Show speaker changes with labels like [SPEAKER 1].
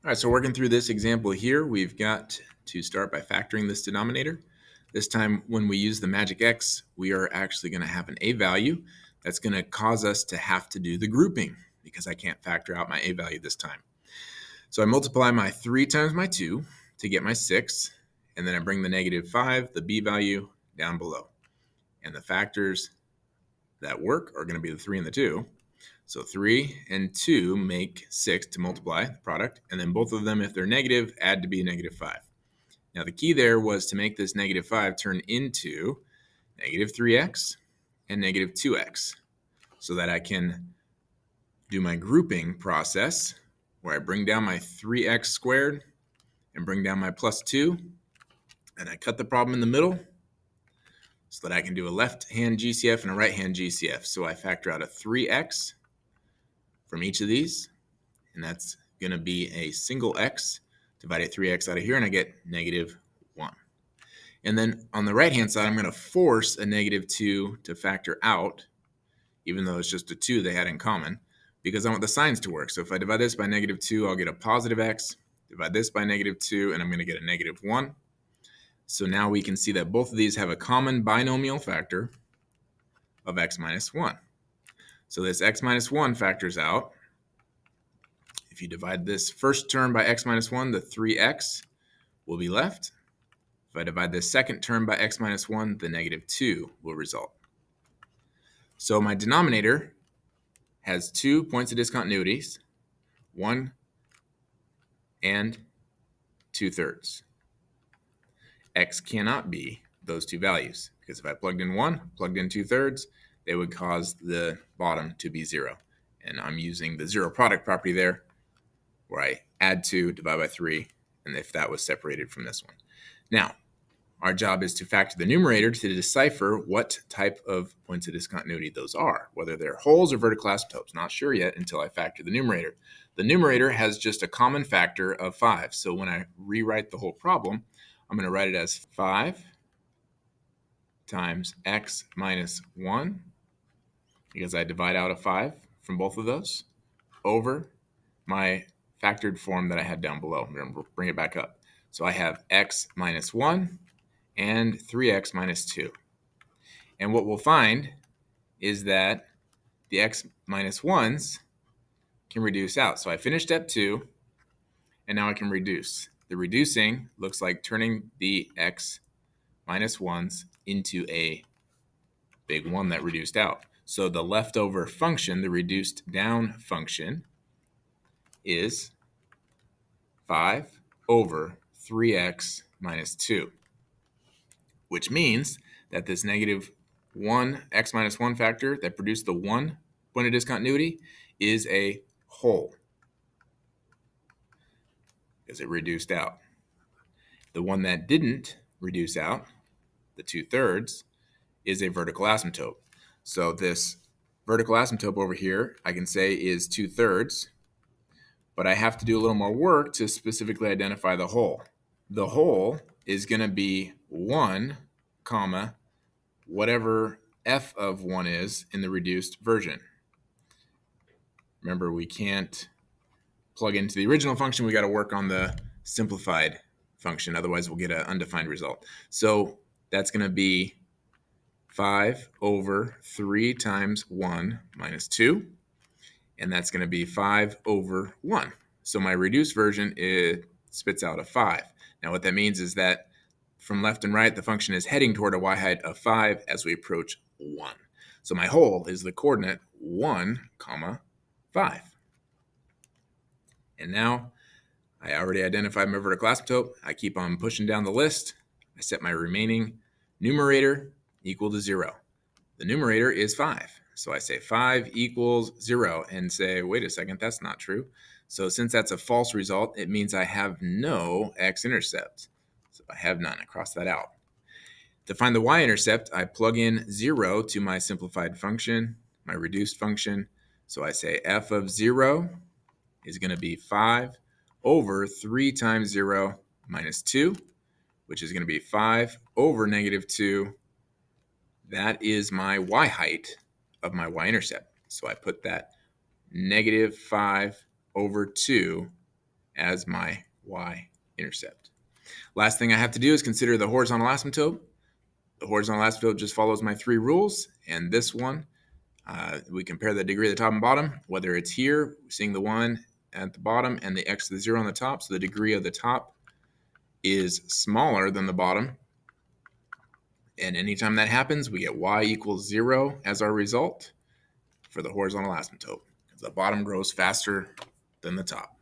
[SPEAKER 1] All right, so working through this example here, we've got to start by factoring this denominator. This time when we use the magic X, we are actually going to have an A value that's going to cause us to have to do the grouping because I can't factor out my A value this time. So I multiply my 3 times my 2 to get my 6, and then I bring the -5, the B value, down below. And the factors that work are going to be the 3 and the 2. So 3 and 2 make 6 to multiply the product, and then both of them, if they're negative, add to be -5. Now the key there was to make this -5 turn into -3x and -2x so that I can do my grouping process where I bring down my 3x squared and bring down my +2, and I cut the problem in the middle so that I can do a left-hand GCF and a right-hand GCF. So I factor out a 3x from each of these, and that's going to be a single x, divided 3x out of here, and I get -1. And then on the right-hand side, I'm going to force a -2 to factor out, even though it's just a 2 they had in common, because I want the signs to work. So if I divide this by -2, I'll get a positive x, divide this by -2, and I'm going to get a -1. So now we can see that both of these have a common binomial factor of x minus 1. So this x minus 1 factors out. If you divide this first term by x minus 1, the 3x will be left. If I divide this second term by x minus 1, the -2 will result. So my denominator has 2 points of discontinuities, 1 and 2/3. X cannot be those two values, because if I plugged in 1, plugged in 2/3, they would cause the bottom to be 0. And I'm using the zero product property there, where I add 2, divide by 3, and if that was separated from this one. Now, our job is to factor the numerator to decipher what type of points of discontinuity those are, whether they're wholes or vertical asymptotes. Not sure yet until I factor the numerator. The numerator has just a common factor of 5. So when I rewrite the whole problem, I'm going to write it as 5 times x minus 1, because I divide out a 5 from both of those, over my factored form that I had down below. I'm going to bring it back up. So I have x minus 1 and 3x minus 2. And what we'll find is that the x minus 1s can reduce out. So I finished step 2, and now I can reduce. The reducing looks like turning the x minus 1s into a big 1 that reduced out. So the leftover function, the reduced down function, is 5 over 3x minus 2, which means that this -1 x minus 1 factor that produced the 1 point of discontinuity is a whole, because it reduced out. The one that didn't reduce out, the 2/3, is a vertical asymptote. So this vertical asymptote over here, I can say is 2/3, but I have to do a little more work to specifically identify the whole. The whole is going to be 1, comma, whatever f of 1 is in the reduced version. Remember, we can't plug into the original function. We got to work on the simplified function. Otherwise, we'll get an undefined result. So that's going to be 5 over 3 times 1 minus 2. And that's going to be 5 over 1. So my reduced version, it spits out a 5. Now what that means is that from left and right, the function is heading toward a y height of 5 as we approach 1. So my whole is the coordinate 1, comma 5. And now I already identified my vertical asymptote. I keep on pushing down the list. I set my remaining numerator equal to 0. The numerator is 5. So I say 5 equals 0 and say, wait a second, that's not true. So since that's a false result, it means I have no x-intercept. So I have none. I cross that out. To find the y-intercept, I plug in 0 to my simplified function, my reduced function. So I say f of 0 is going to be 5 over 3 times 0 minus 2, which is going to be 5 over -2. That is my y height of my y-intercept. So I put that -5 over 2 as my y-intercept. Last thing I have to do is consider the horizontal asymptote. The horizontal asymptote just follows my 3 rules, and this one, we compare the degree of the top and bottom, whether it's here, seeing the 1 at the bottom and the x to the 0 on the top, so the degree of the top is smaller than the bottom. And anytime that happens, we get y equals 0 as our result for the horizontal asymptote, because the bottom grows faster than the top.